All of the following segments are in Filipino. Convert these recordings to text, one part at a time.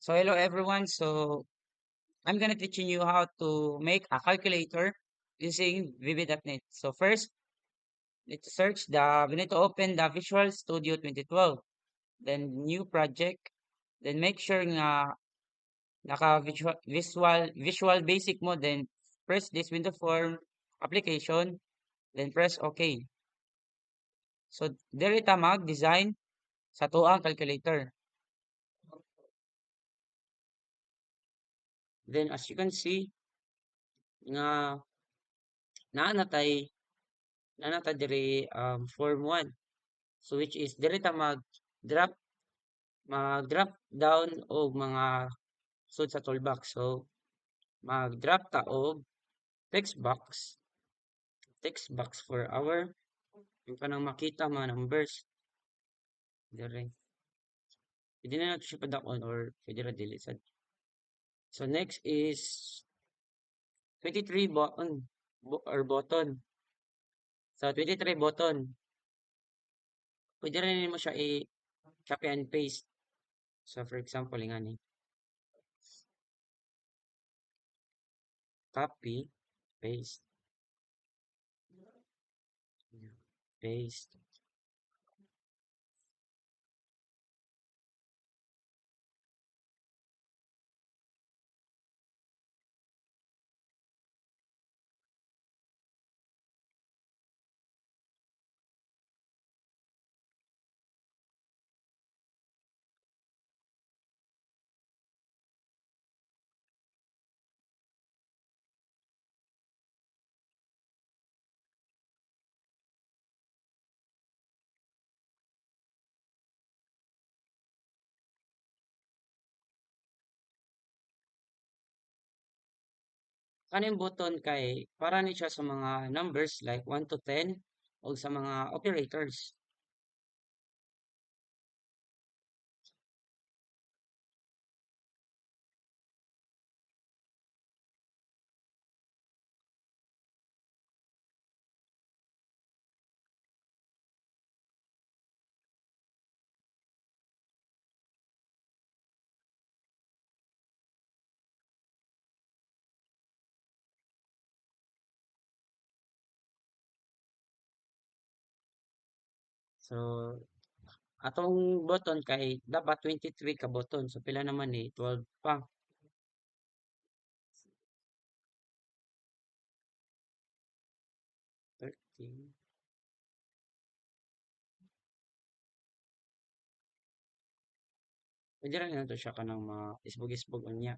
So hello everyone. So I'm gonna teaching you how to make a calculator using Vivid.net. So first, we need to open the Visual Studio 2012. Then new project. Then make sure na naka visual basic mo. Then press this window form application. Then press OK. So diri ta mag-design sa tuang calculator. Then as you can see nga naa na tay diri form 1. So which is diri ta mag-drop down og mga sud sa toolbox. So mag-drop ta og text box, for our yung kanang makita mga numbers diri. Pwede na nato siya padakon or pwede ra dili sad. So next is 23 button or button. So 23 button. Pwede rin nimo siya copy and paste. So for example, ingani. Copy, paste, paste. Kaning button kay para ni siya sa mga numbers like 1 to 10 o sa mga operators. So atong button kay dapat 23 ka button. So pila naman 12 pa. 13. Pwede ra na to siya kanang mga isbog-isbog unya.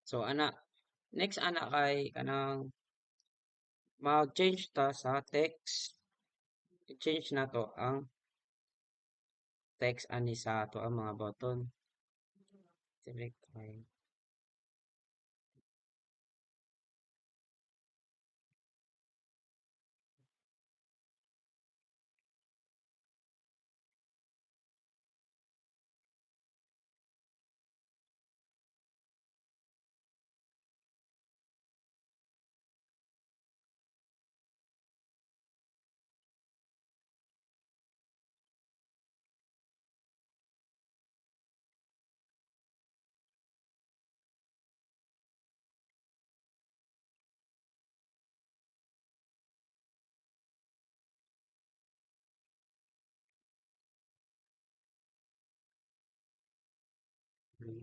So ana next ana kay kanang mag-change ta sa text. I-change na to ang text ani sa ato ang mga button. Select kay Five,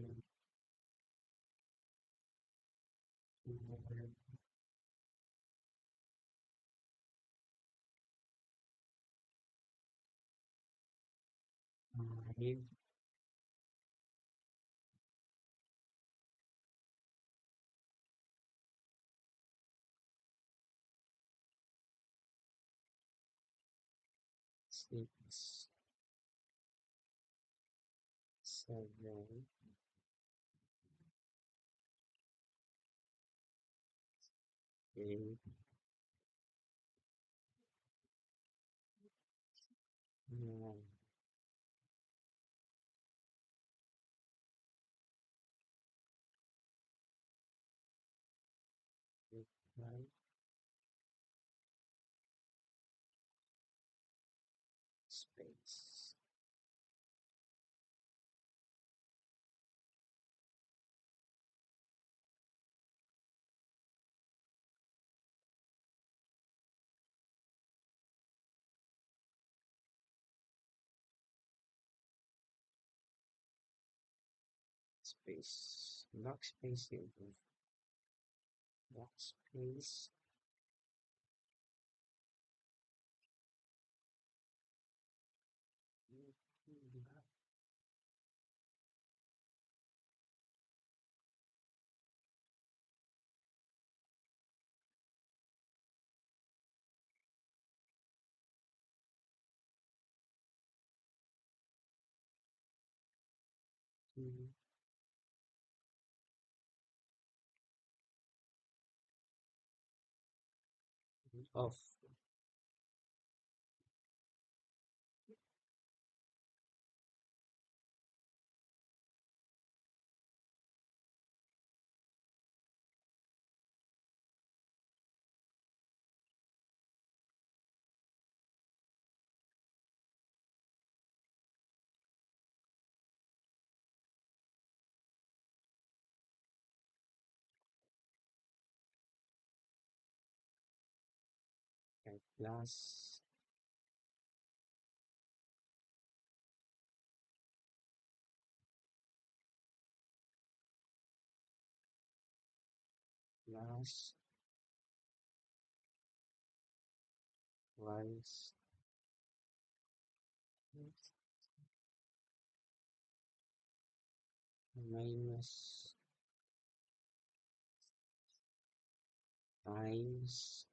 six, seven, 8, 9, 8, 9, space. Space. Backspace here. Backspace. Off. Okay. Plus, twice, minus, times,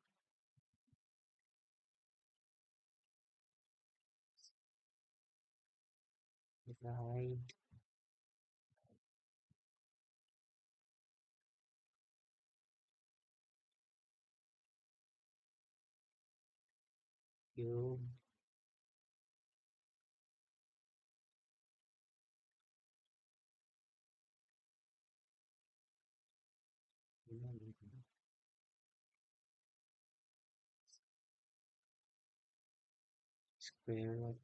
divide, cube, square root,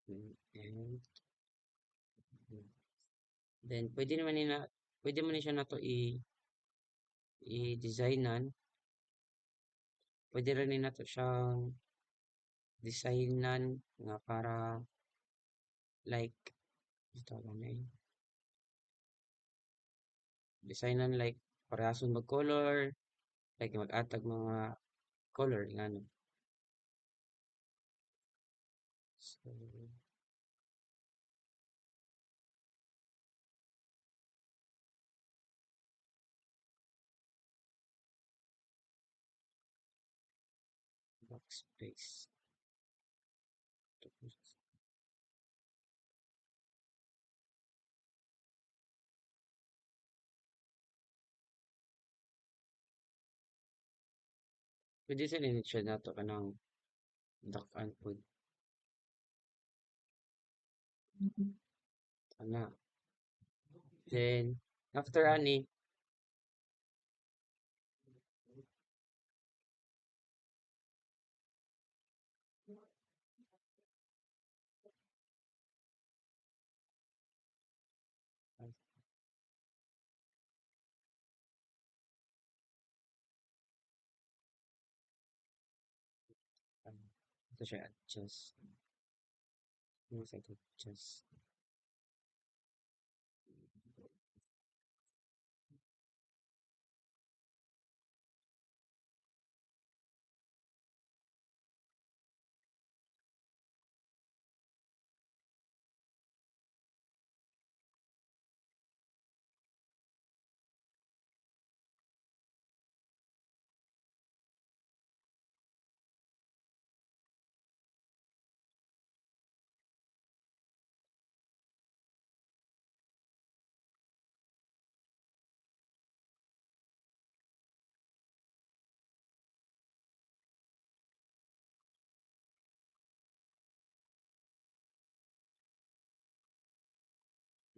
and then pwede man siya na to i-designan. Pwede rin na to siyang designan nga para like ito na designan like parehason mag color like mag-atag mga color ngano. So, backspace. Pwede sa init siya nato kanang duck and food. Ana. Then, after ani, Ito siya adjust. Ano sa adjust?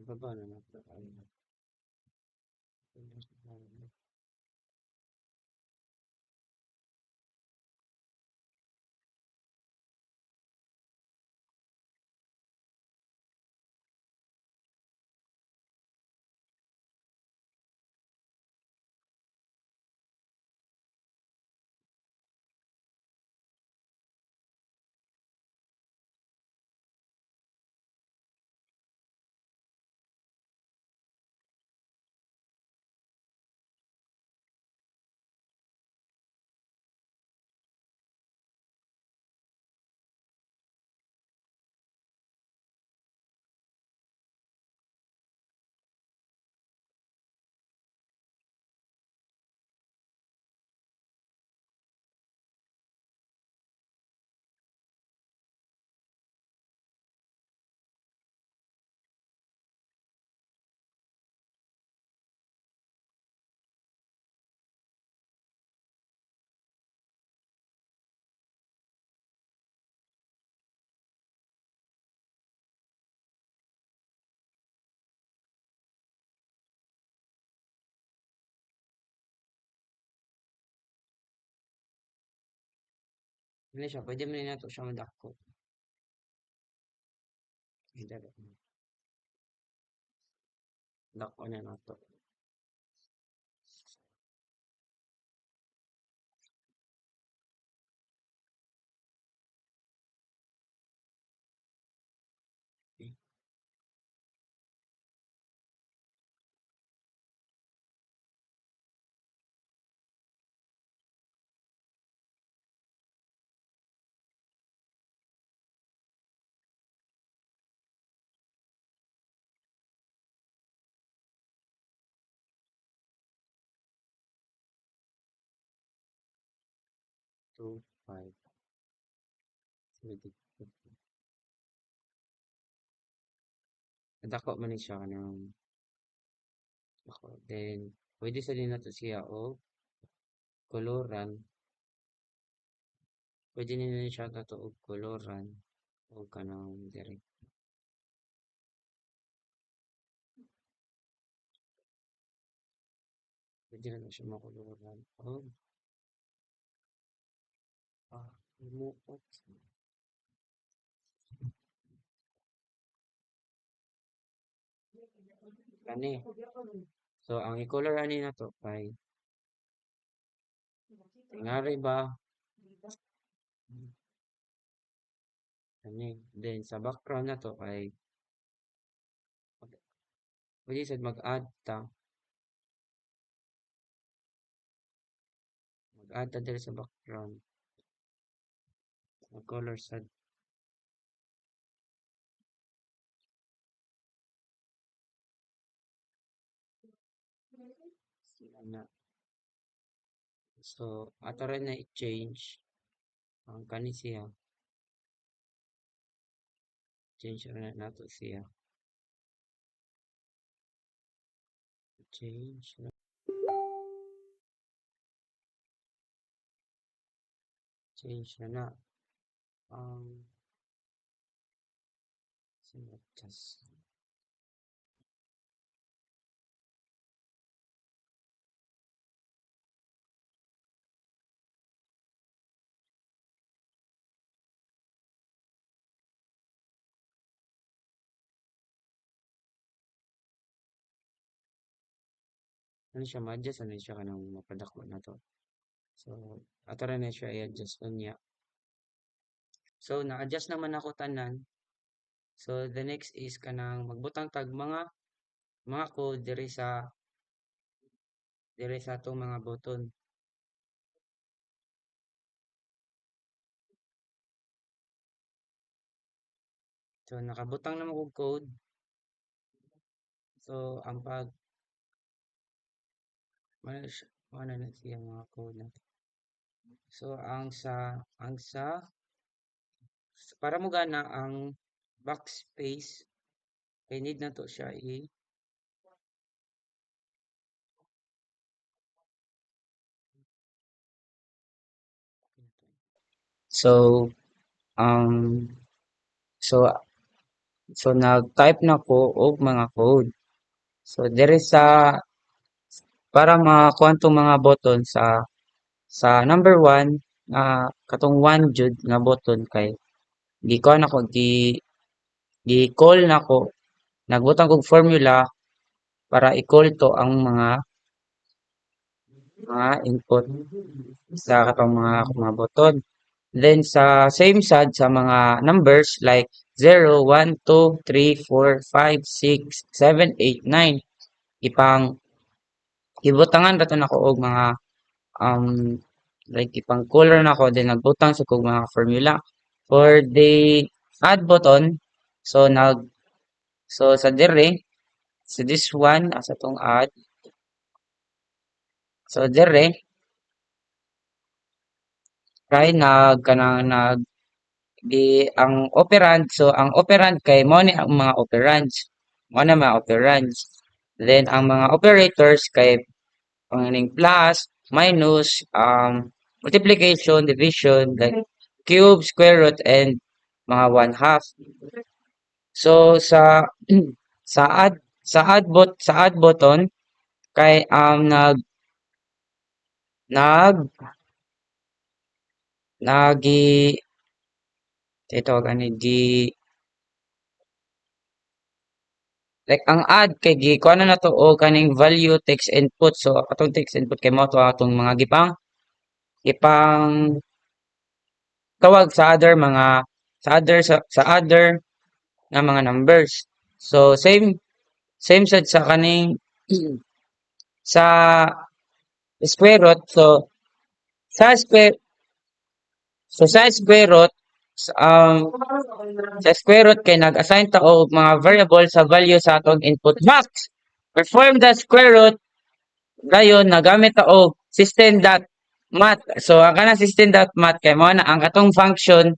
Ibaba na natin. Ano? 'Ano siya, pwede man na nato siya madako. Dako na nato. Okay. 2, 5. Pwede. Nadako man ni siya ng ako. Then, pwede sa din nato siya o koloran. Pwede nila siya nato og koloran o kanang dire. Pwede na siya makoloran. Oh, lumuot. Kani. So, ang i-color ani na to kay tingari ba? Kani. Then, sa background na to kay pwede sad mag-add ta. Mag-add ta dire sa background. Mag-color sad. Sila na. So, ato rin na i-change ang kani siya. Change rin na nato siya. Change na. Change na na. Just ano siya, ma-adjust ano siya kanang mapadako na to. So, ato rin na siya i-adjust niya. So na-adjust naman ako tanan. So the next is kanang magbutang tag mga code diri sa atong mga button. So nakabutang na mo kog code. So ang pag mana na siya mga code natin. So para mo gana ang backspace kay need na to siya so um so nag-type na ko og mga code. So diri sa para makuha tong mga button sa number one katong one jud nga button kay gikuha na ko gi-call na ko nagbutang kog formula para i-call to ang mga input sa katong mga button. Then sa same sad sa mga numbers like 0, 1, 2, 3, 4, 5, 6, 7, 8, 9 ipang gibutangan ra to nako og mga um like ipang color nako then nagbutang sa kog mga formula for the add button. So sa dire sa this one asa tong add. So dire try di ang operand. So ang operand kay mo ni ang mga operands. Mo na mga operands. Then ang mga operators kay panganing plus, minus, multiplication, division, like cube, square root, and mga one half. So sa add button kay nag nagi ito gani gi like ang add kay gi kuha na nato o kaning value text input. So atong text input kay mo to atong mga ipang tawag sa other nga mga numbers. So same sad sa kaning sa square root. Sa square sa square root um sa square root kay nag-assign ta og mga variable sa value sa atong input box. Perform the square root gayon nagamit ta og system.mat. So ang kanang system.mat kay mao na ang atong function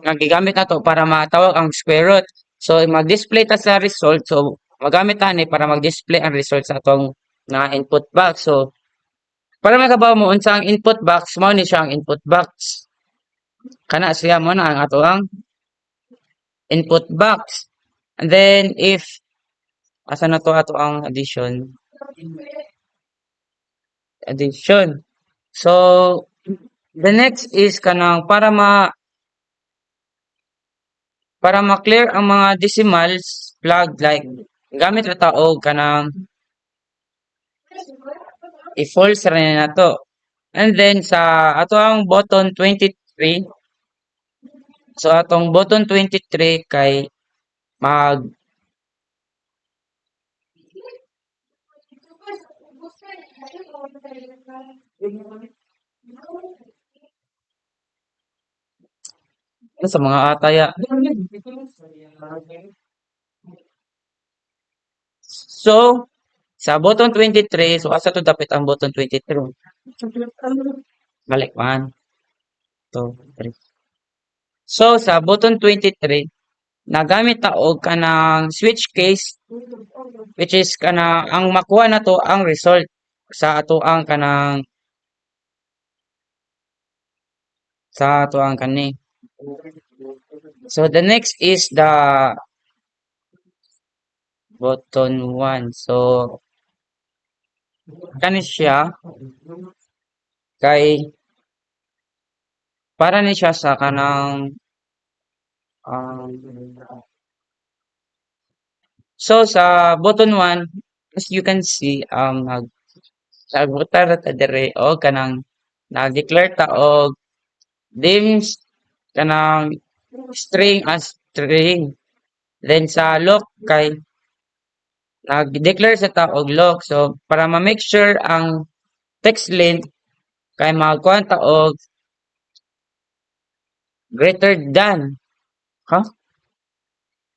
nga gigamit nato para matawag ang square root. So mag-display ta sa result. So magamit ta ni para mag-display ang result sa atong na input box. So para makabaw mo unsa ang input box, mao ni siya ang input box. Kana siya mo na ang ato ang input box. And then if asa na to ato ang addition. So the next is kanang para ma-clear ang mga decimals flag like gamit ra ta og kanang i-false ra na nato. And then sa ato ang button 23, so atong button 23 kay mag sa mga ataya. So sa button 23, so asa to dapat ang button 23? Balik 1, 2, 3. So sa button 23, nagamit ta og kanang switch case which is ang makuha na to ang result sa ato ang kani. So the next is the button 1. So kani siya kay para ni siya sa kanang um, so sa button 1 as you can see nagbutar ta dire o kanang nag-declare ta og dims kanang string as string. Then sa lock kay nag-declare sa ta og lock. So para ma-make sure ang text length kay magkuha ta og greater than, huh?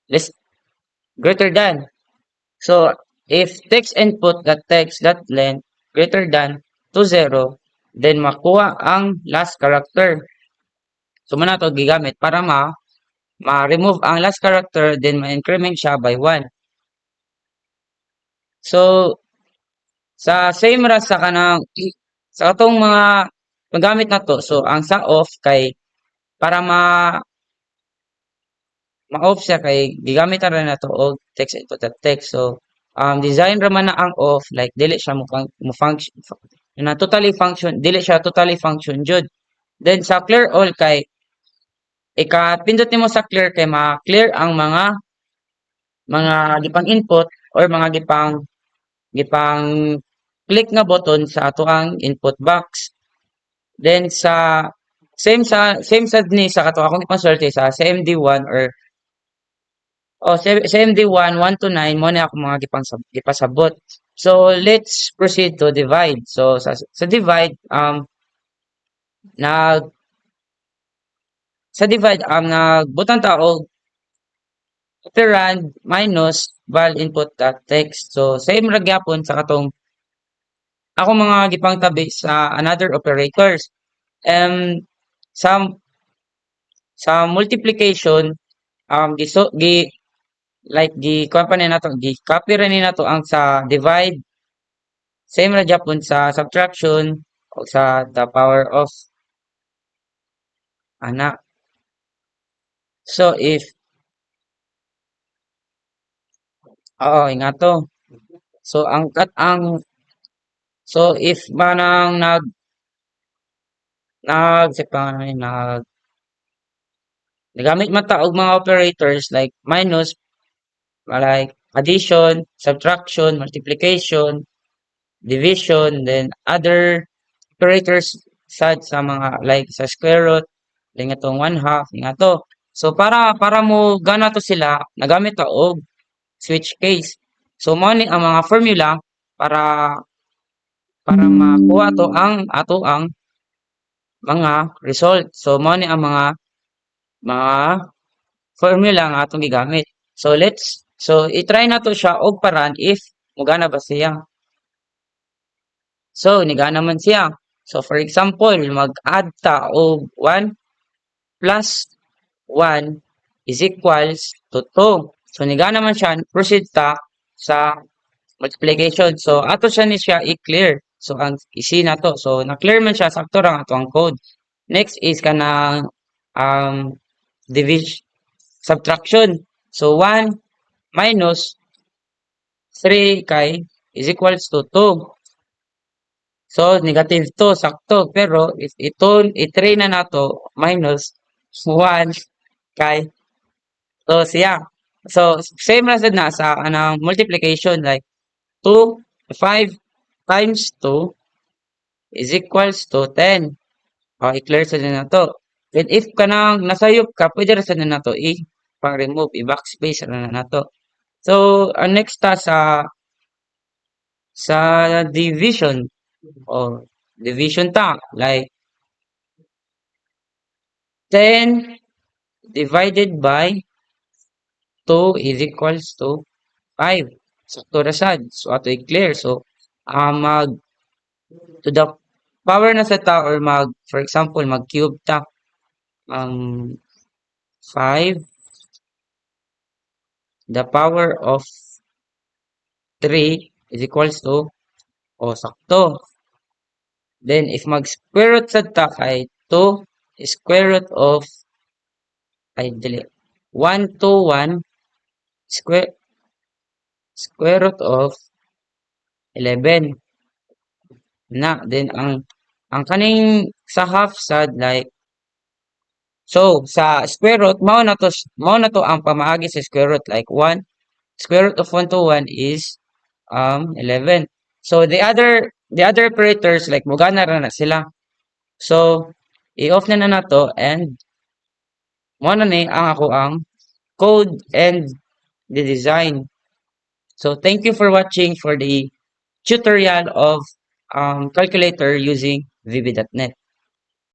Less greater than. So if text input that text that length greater than to 0, then makuha ang last character. So muna to gigamit para ma-remove ang last character then ma-increment siya by 1. So sa same ra sa kanang sa atong mga paggamit na to. So ang sa off kay para ma-off siya kay gigamit ra na to og text input at text. So design ra man na ang off like dili siya mo function na totally function, dili siya totally function jud. Then sa clear all kay ikapindot nimo sa clear kay ma-clear ang mga gipang input or mga gipang click nga button sa ato ang input box. Then sa same sad ni sa kato akong ipaswerte sa CMD1 or CMD1 1 to 9 mo na ako mga gipasabot. So let's proceed to divide. So sa divide nag sa divide nagbutang ta og operand minus val input dot text. So same ra gyapon sa katong ako mga gipangtabi sa another operators. Um sa multiplication giso gi like kuha pa ni nato gi copy ra ni nato ang sa divide same ra gyapon sa subtraction o sa the power of ana. So if oo ingato. So ang kat ang so if manang sa pangalan nagamit man ta og mga operators like minus, like addition, subtraction, multiplication, division, then other operators sad sa mga like sa square root, then itong 1/2, nga to. So para mo gana to sila, nagamit ta og switch case. So mao ni ang mga formula para para makuha to ang ato ang mga result. So mao ni ang mga formula nga atong gigamit. So i-try na to siya og paran if mugana ba siya. So nigana man siya. So for example, mag-add ta og 1 plus 1 is equals to 2. So nigana man siya, proceed ta sa multiplication. So ato siya ni siya i-clear. So ang isi na to. So na-clear man siya sakto ra ato ang code. Next is kanang division subtraction. So 1 minus 3 kay is equals to 2. So negative 2 sakto pero ito i-try na nato minus 1 kay 2 siya. So same ra sad na sa anang multiplication like 2 5 times 2 is equals to 10. I-clear sa na to. Then if kanang nasayop ka, pwede ra sa na to pang-remove, i-backspace ra na nato. So, ang next ta sa division or division ta like 10 divided by 2 is equals to 5. Sakto ra sad. So ato i-clear. So mag to the power na sa ta or for example mag cube ta 5 the power of 3 is equals to sakto. Then if mag square root sa ta ay 2 square root of ay dili 1 to 1 square root of 11 na. Then ang kaning sa half side like so sa square root mao na to ang pamaagi sa square root like 1 square root of 1 to 1 is 11. So the other operators like mugana ra na sila. So i-off na nato and Mo na ni ang ako ang code and the design. So thank you for watching for the tutorial of calculator using VB.NET.